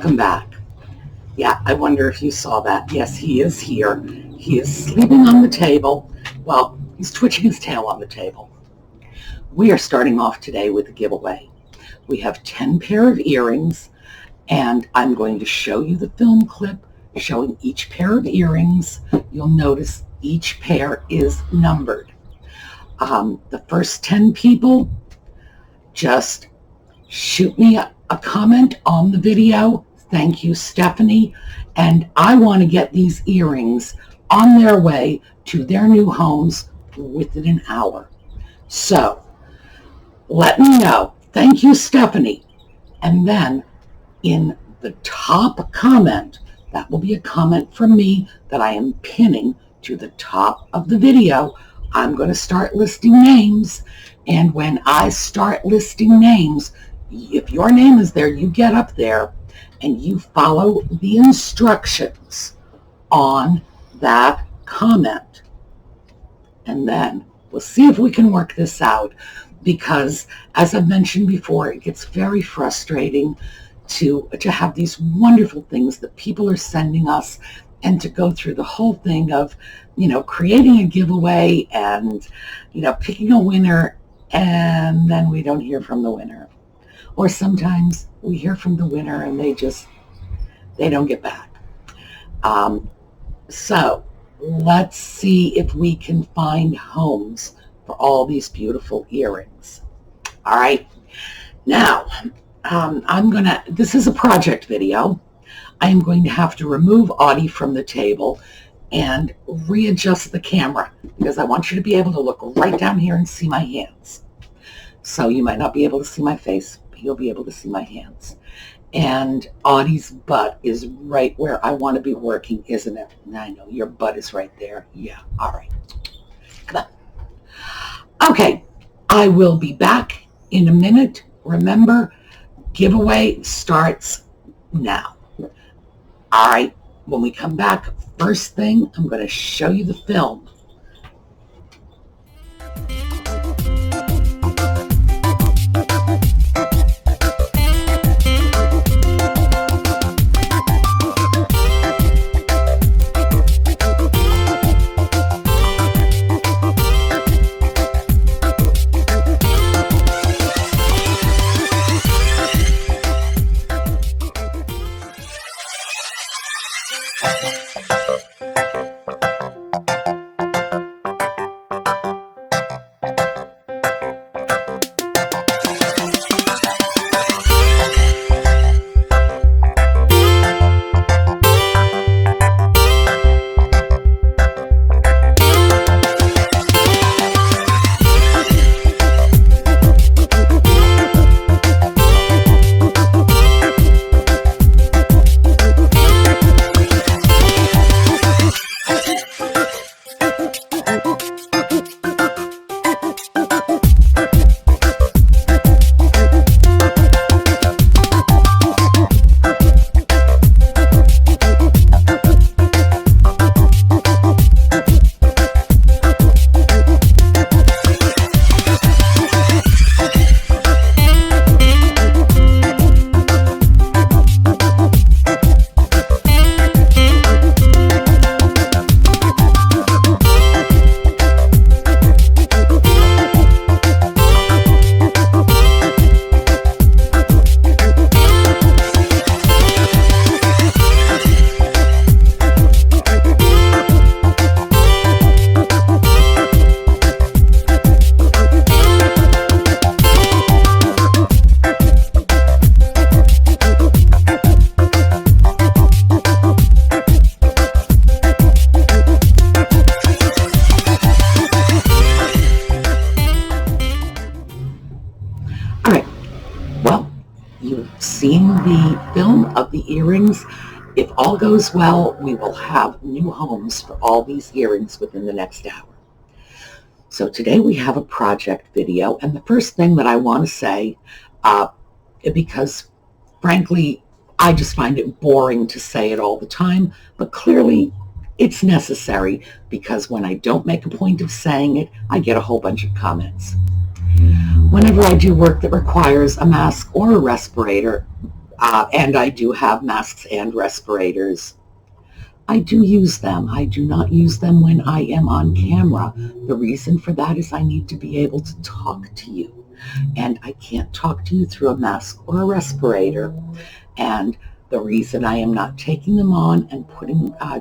welcome back. Yeah, I wonder if you saw that. Yes, he is here. He is sleeping on the table. Well, he's twitching his tail on the table. We are starting off today with a giveaway. We have 10 pair of earrings, and I'm going to show you the film clip showing each pair of earrings. You'll notice each pair is numbered. The first 10 people, just shoot me a comment on the video. Thank you, Stephanie. And I want to get these earrings on their way to their new homes within an hour. So let me know. Thank you, Stephanie. And then in the top comment, that will be a comment from me that I am pinning to the top of the video. I'm going to start listing names. And when I start listing names, if your name is there, you get up there and you follow the instructions on that comment. And then we'll see if we can work this out, because as I've mentioned before, it gets very frustrating to have these wonderful things that people are sending us, and to go through the whole thing of, creating a giveaway and, picking a winner, and then we don't hear from the winner. Or sometimes we hear from the winner and they don't get back. So let's see if we can find homes for all these beautiful earrings. All right. Now, this is a project video. I am going to have to remove Audie from the table and readjust the camera, because I want you to be able to look right down here and see my hands. So you might not be able to see my face, but you'll be able to see my hands. And Audie's butt is right where I want to be working, isn't it? I know, your butt is right there. Yeah, all right. Come on. Okay, I will be back in a minute. Remember, giveaway starts now. All right, when we come back, first thing, I'm going to show you the film. Seen the film of the earrings. If all goes well, we will have new homes for all these earrings within the next hour. So today we have a project video, and the first thing that I want to say, because frankly, I just find it boring to say it all the time, but clearly it's necessary, because when I don't make a point of saying it, I get a whole bunch of comments. Whenever I do work that requires a mask or a respirator, And I do have masks and respirators. I do use them. I do not use them when I am on camera. The reason for that is I need to be able to talk to you. And I can't talk to you through a mask or a respirator. And the reason I am not taking them on and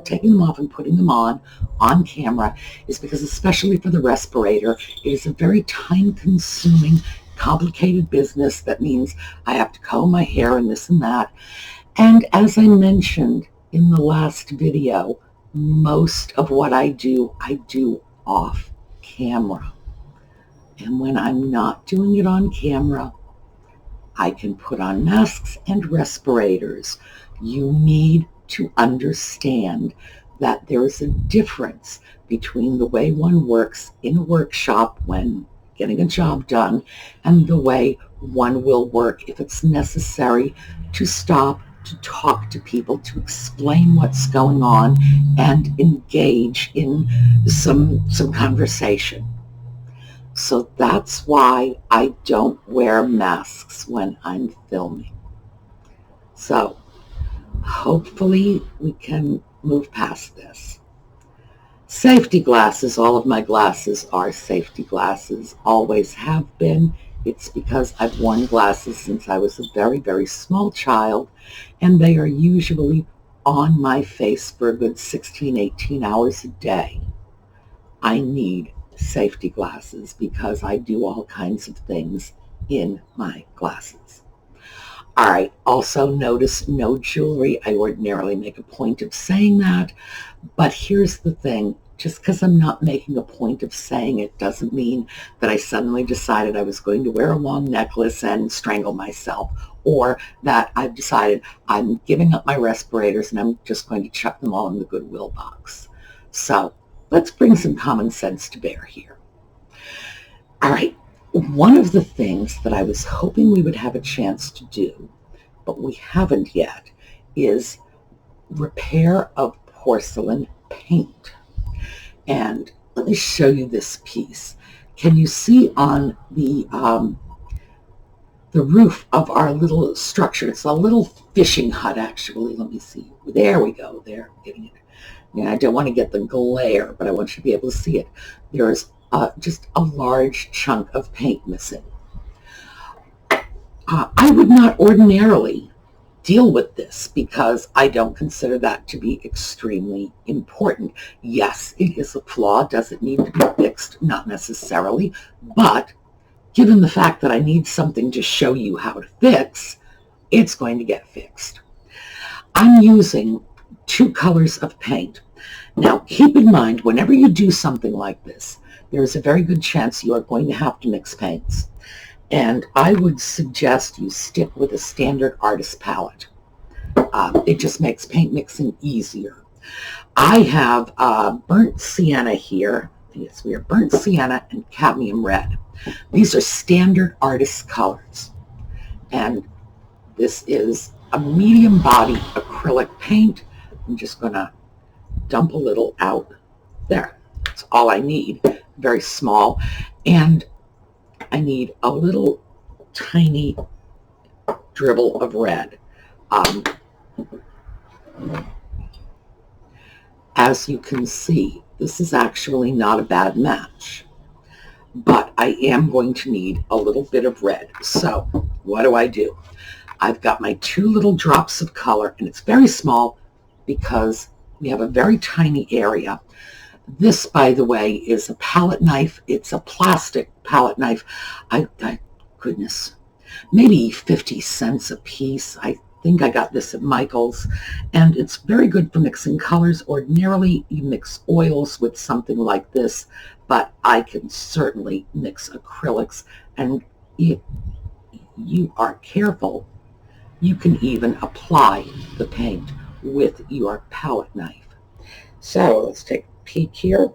taking them off and putting them on camera is because, especially for the respirator, it is a very time-consuming, complicated business. That means I have to comb my hair and this and that. And as I mentioned in the last video, most of what I do off camera. And when I'm not doing it on camera, I can put on masks and respirators. You need to understand that there is a difference between the way one works in a workshop when getting a job done and the way one will work if it's necessary to stop, to talk to people, to explain what's going on and engage in some conversation. So that's why I don't wear masks when I'm filming. So hopefully we can move past this. Safety glasses. All of my glasses are safety glasses, always have been. It's because I've worn glasses since I was a very, very small child, and they are usually on my face for a good 16, 18 hours a day. I need safety glasses because I do all kinds of things in my glasses. All right, also notice no jewelry. I ordinarily make a point of saying that, but here's the thing. Just because I'm not making a point of saying it doesn't mean that I suddenly decided I was going to wear a long necklace and strangle myself, or that I've decided I'm giving up my respirators and I'm just going to chuck them all in the Goodwill box. So let's bring some common sense to bear here. All right, one of the things that I was hoping we would have a chance to do, but we haven't yet, is repair of porcelain paint. And let me show you this piece. Can you see on the roof of our little structure? It's a little fishing hut, actually. Let me see. There we go. There, getting it. Yeah, I don't want to get the glare, but I want you to be able to see it. There's just a large chunk of paint missing. I would not ordinarily deal with this because I don't consider that to be extremely important. Yes, it is a flaw. Does it need to be fixed? Not necessarily, but given the fact that I need something to show you how to fix, it's going to get fixed. I'm using 2 colors of paint. Now, keep in mind, whenever you do something like this, there is a very good chance you are going to have to mix paints. And I would suggest you stick with a standard artist palette. It just makes paint mixing easier. I have burnt sienna here. Yes, we are burnt sienna and cadmium red. These are standard artist colors. And this is a medium body acrylic paint. I'm just going to dump a little out there. That's all I need. Very small. And I need a little tiny dribble of red. As you can see, this is actually not a bad match, but I am going to need a little bit of red. So what do? I've got my 2 little drops of color, and it's very small because we have a very tiny area. This, by the way, is a palette knife. It's a plastic palette knife. Goodness, maybe 50 cents a piece. I think I got this at Michael's, and it's very good for mixing colors. Ordinarily, you mix oils with something like this, but I can certainly mix acrylics, and if you are careful, you can even apply the paint with your palette knife. So let's take a peek here.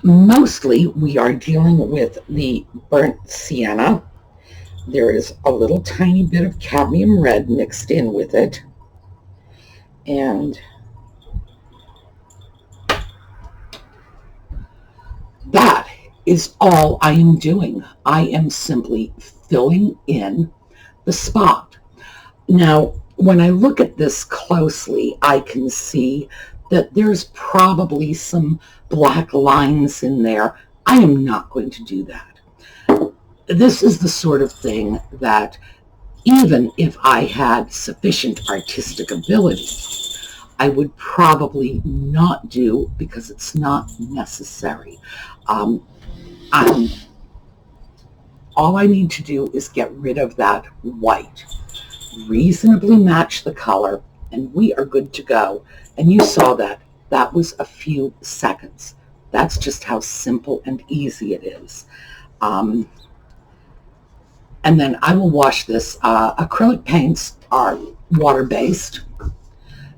Mostly we are dealing with the burnt sienna. There is a little tiny bit of cadmium red mixed in with it. And that is all I am doing. I am simply filling in the spot. Now, when I look at this closely, I can see that there's probably some black lines in there. I am not going to do that. This is the sort of thing that even if I had sufficient artistic ability, I would probably not do because it's not necessary. All I need to do is get rid of that white, reasonably match the color, and we are good to go. And you saw that. That was a few seconds. That's just how simple and easy it is. And then I will wash this. Acrylic paints are water-based,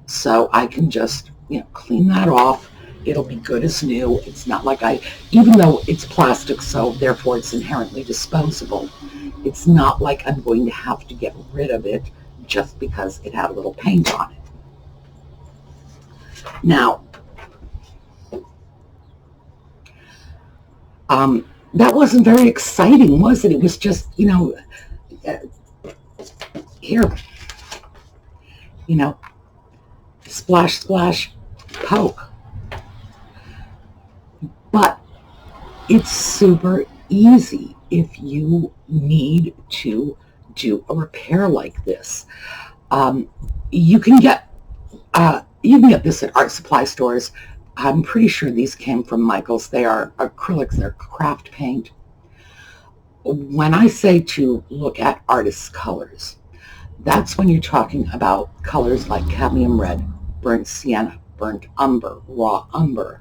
so I can just, clean that off. It'll be good as new. It's not like even though it's plastic, so therefore it's inherently disposable, it's not like I'm going to have to get rid of it just because it had a little paint on it. Now, that wasn't very exciting, was it? It was just, here, splash, splash, poke. But it's super easy if you need to do a repair like this. You can get this at art supply stores. I'm pretty sure these came from Michael's. They are acrylics. They're craft paint. When I say to look at artist's colors, that's when you're talking about colors like cadmium red, burnt sienna, burnt umber, raw umber.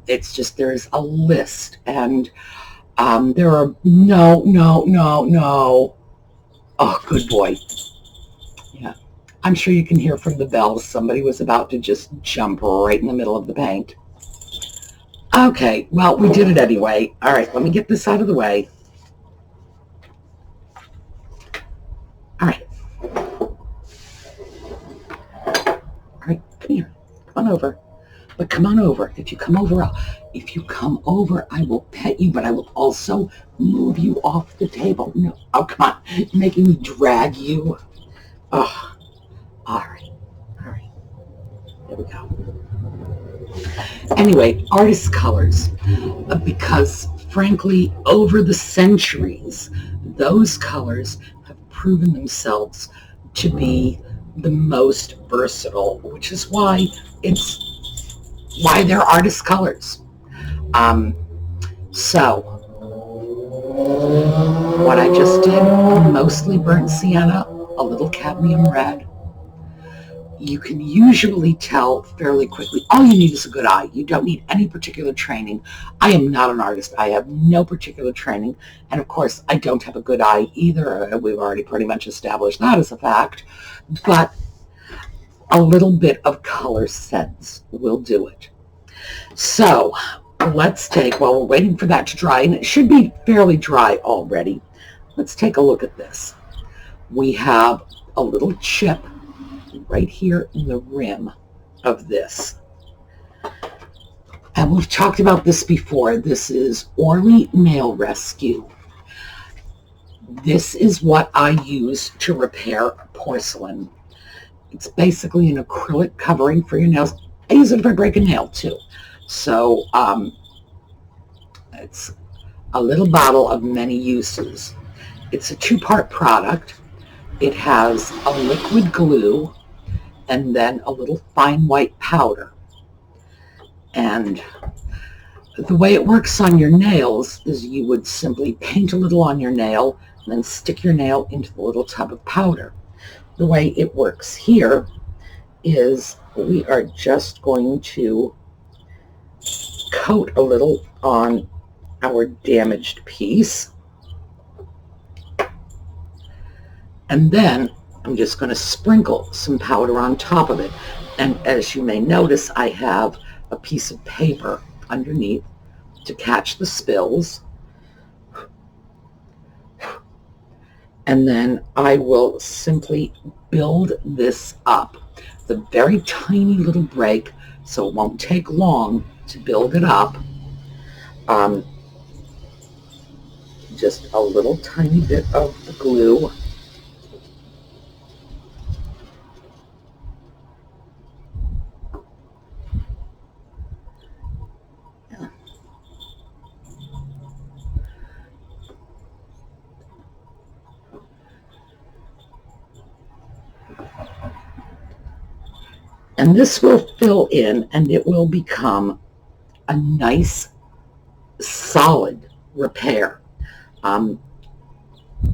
It's just there's a list, and there are no. Oh, good boy. Yeah. I'm sure you can hear from the bells. Somebody was about to just jump right in the middle of the paint. Okay, well, we did it anyway. All right, let me get this out of the way. All right. All right, come here. Come on over. But come on over. If you come over, I will pet you, but I will also move you off the table. No, oh, come on. You're making me drag you. Oh, all right. There we go. Anyway, artist colors. Because, frankly, over the centuries, those colors have proven themselves to be the most versatile, which is why they're artist colors. So what I just did, mostly burnt sienna, a little cadmium red. You can usually tell fairly quickly. All you need is a good eye. You don't need any particular training. I am not an artist. I have no particular training. And of course, I don't have a good eye either. We've already pretty much established that as a fact. But a little bit of color sense will do it. So let's take, while we're waiting for that to dry, and it should be fairly dry already, let's take a look at this. We have a little chip right here in the rim of this. And we've talked about this before. This is Orly Nail Rescue. This is what I use to repair porcelain. It's basically an acrylic covering for your nails. I use it if I break a nail too. So it's a little bottle of many uses. It's a two-part product. It has a liquid glue and then a little fine white powder. And the way it works on your nails is you would simply paint a little on your nail and then stick your nail into the little tub of powder. The way it works here is we are just going to coat a little on our damaged piece. And then I'm just going to sprinkle some powder on top of it. And as you may notice, I have a piece of paper underneath to catch the spills. And then I will simply build this up. It's a very tiny little break, so it won't take long to build it up. just a little tiny bit of the glue. And this will fill in, and it will become a nice, solid repair.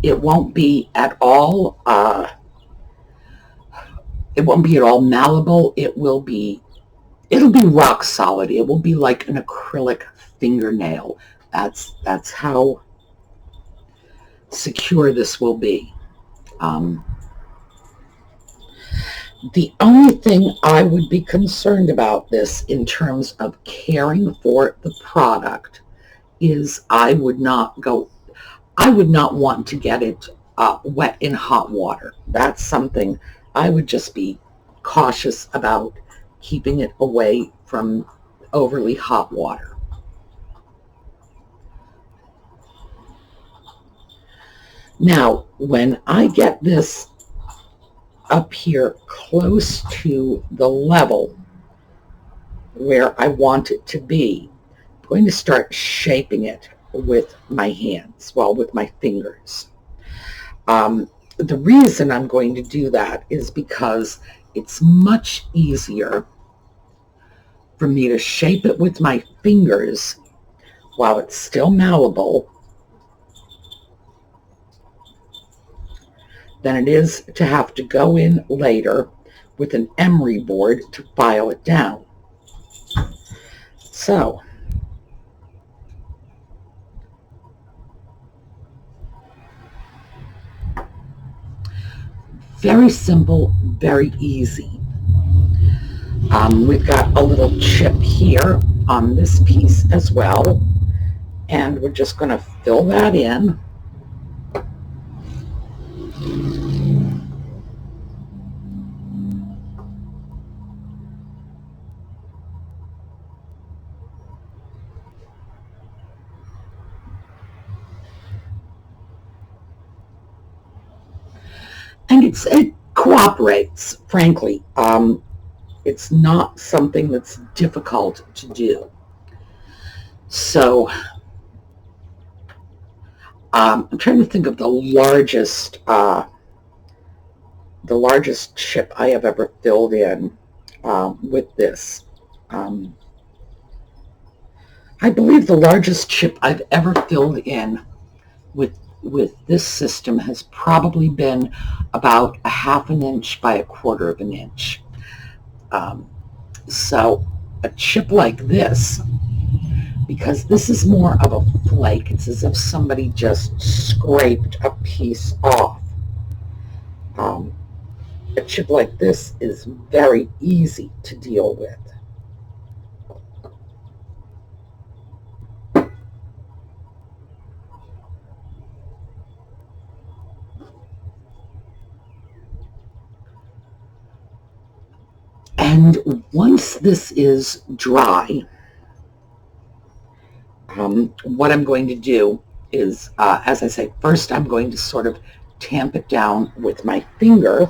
It won't be at all. It won't be at all malleable. It'll be rock solid. It will be like an acrylic fingernail. That's how secure this will be. The only thing I would be concerned about this in terms of caring for the product is I would not want to get it wet in hot water. That's something I would just be cautious about, keeping it away from overly hot water. Now, when I get this up here close to the level where I want it to be, I'm going to start shaping it with my hands, with my fingers. The reason I'm going to do that is because it's much easier for me to shape it with my fingers while it's still malleable than it is to have to go in later with an emery board to file it down. So, very simple, very easy. We've got a little chip here on this piece as well, and we're just going to fill that in. And it cooperates, frankly. It's not something that's difficult to do. So I'm trying to think of the largest chip I have ever filled in with this. I believe the largest chip I've ever filled in with this system has probably been about 1/2 inch by 1/4 inch. So a chip like this, because this is more of a flake, it's as if somebody just scraped a piece off. A chip like this is very easy to deal with. And once this is dry, what I'm going to do is, as I say, first I'm going to sort of tamp it down with my finger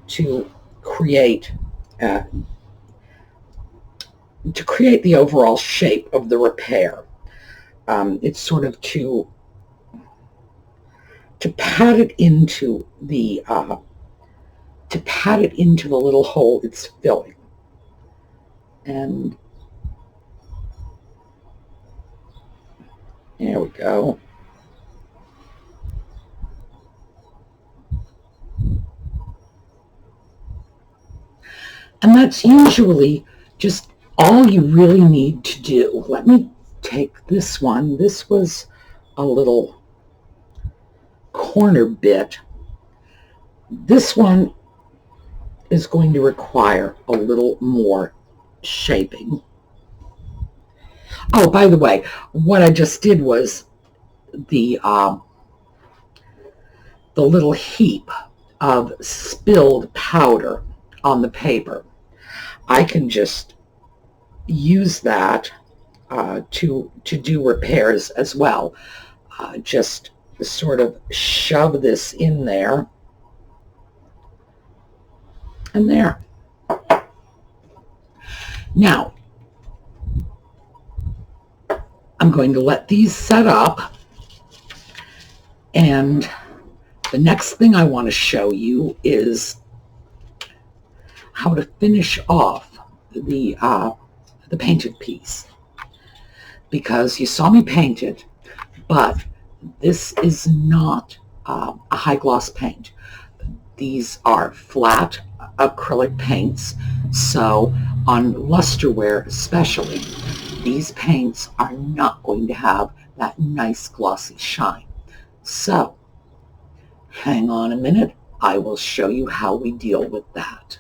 to create the overall shape of the repair. It's sort of to pat it into the little hole it's filling. And there we go. And that's usually just all you really need to do. Let me take this one. This was a little corner bit. This one is going to require a little more shaping. Oh, by the way, what I just did was the little heap of spilled powder on the paper. I can just use that to do repairs as well. just sort of shove this in there and there. Now, I'm going to let these set up, and the next thing I want to show you is how to finish off the painted piece. Because you saw me paint it, but this is not a high gloss paint. These are flat acrylic paints, so on lusterware especially, these paints are not going to have that nice glossy shine. So, hang on a minute, I will show you how we deal with that.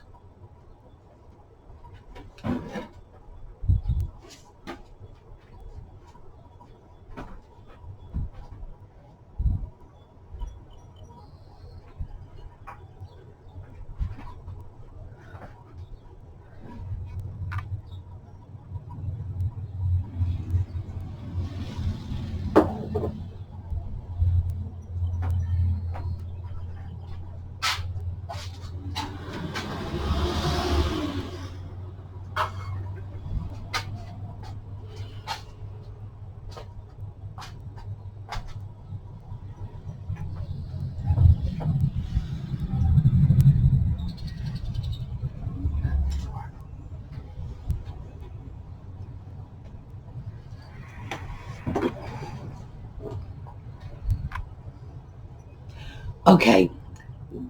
Okay,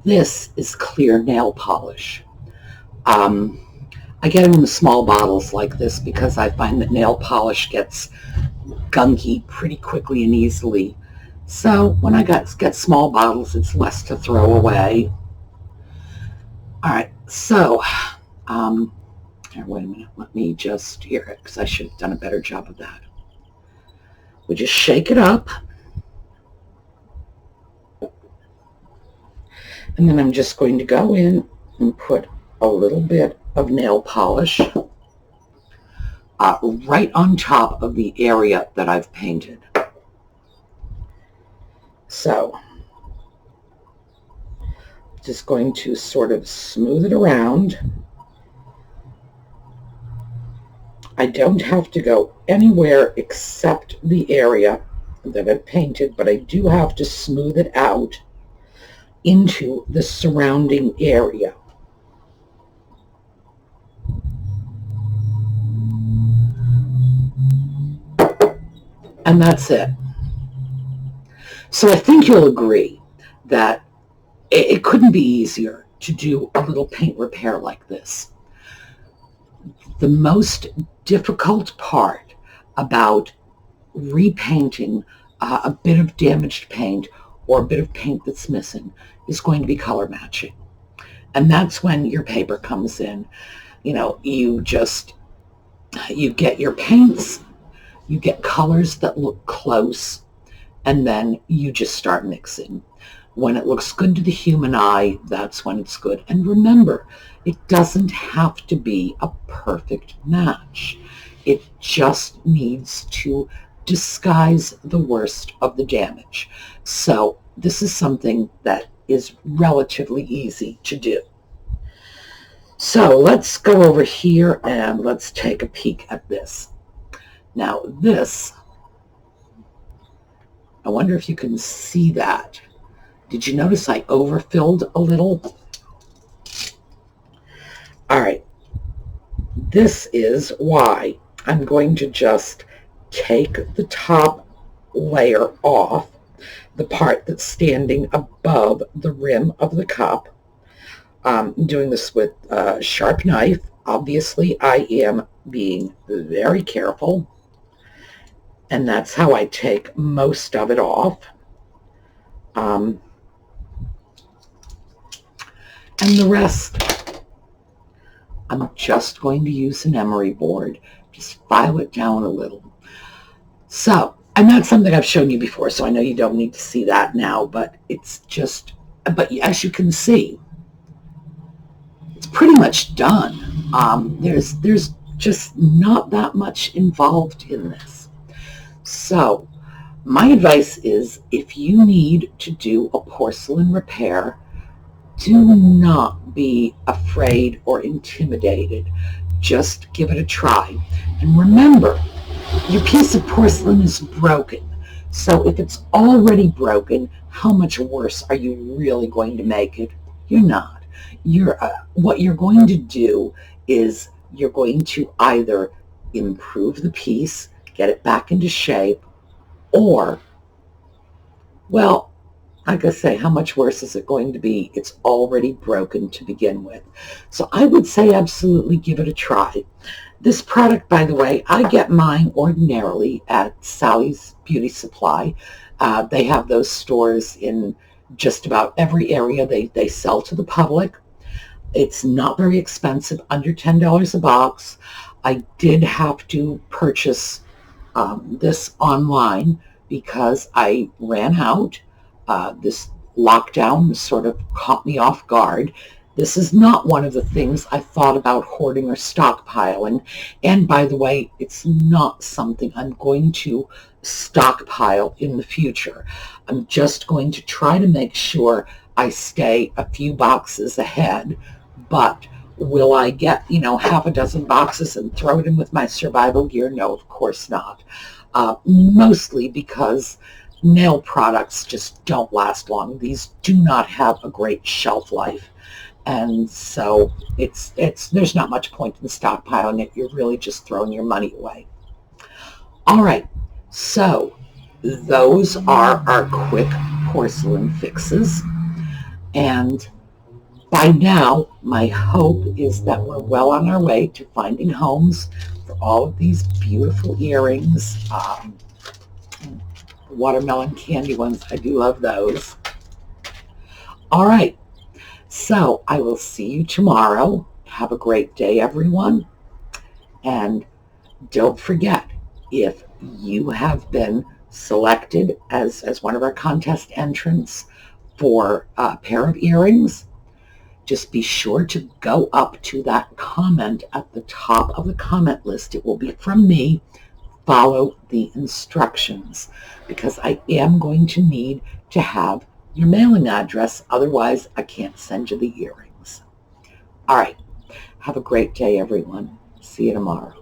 this is clear nail polish. I get them in small bottles like this because I find that nail polish gets gunky pretty quickly and easily. So when I get small bottles, it's less to throw away. All right, so here, wait a minute. Let me just hear it because I should have done a better job of that. We just shake it up. And then I'm just going to go in and put a little bit of nail polish right on top of the area that I've painted. So, just going to sort of smooth it around. I don't have to go anywhere except the area that I've painted, but I do have to smooth it out into the surrounding area. And that's it. So I think you'll agree that it couldn't be easier to do a little paint repair like this. The most difficult part about repainting a bit of damaged paint or a bit of paint that's missing is going to be color matching. And that's when your paper comes in. You know, you get your paints, you get colors that look close, and then you just start mixing. When it looks good to the human eye, that's when it's good. And remember, it doesn't have to be a perfect match. It just needs to disguise the worst of the damage. So this is something that is relatively easy to do. So let's go over here and let's take a peek at this. Now this, I wonder if you can see that. Did you notice I overfilled a little? All right, this is why I'm going to just take the top layer off, the part that's standing above the rim of the cup. I'm doing this with a sharp knife. Obviously, I am being very careful, and that's how I take most of it off. And the rest, I'm just going to use an emery board. Just file it down a little. So, and that's something I've shown you before, so I know you don't need to see that now, but it's just, but as you can see, it's pretty much done. There's just not that much involved in this. So, My advice is if you need to do a porcelain repair, do not be afraid or intimidated. Just give it a try. And remember, your piece of porcelain is broken. So if it's already broken, how much worse are you really going to make it? You're not. What you're going to do is you're going to either improve the piece, get it back into shape, or, well, like I say, how much worse is it going to be? It's already broken to begin with. So I would say absolutely give it a try. This product, by the way, I get mine ordinarily at Sally's Beauty Supply. They have those stores in just about every area they sell to the public. It's not very expensive, under $10 a box. I did have to purchase this online because I ran out. This lockdown sort of caught me off guard. This is not one of the things I thought about hoarding or stockpiling. And by the way, it's not something I'm going to stockpile in the future. I'm just going to try to make sure I stay a few boxes ahead. But will I get, half a dozen boxes and throw it in with my survival gear? No, of course not. Mostly because nail products just don't last long. These do not have a great shelf life. And so there's not much point in stockpiling it. You're really just throwing your money away. All right, so those are our quick porcelain fixes. And by now, my hope is that we're well on our way to finding homes for all of these beautiful earrings. Watermelon candy ones, I do love those. All right, so I will see you tomorrow. Have a great day, everyone. And don't forget, if you have been selected as one of our contest entrants for a pair of earrings, just be sure to go up to that comment at the top of the comment list. It will be from me. Follow the instructions, because I am going to need to have your mailing address. Otherwise, I can't send you the earrings. All right. Have a great day, everyone. See you tomorrow.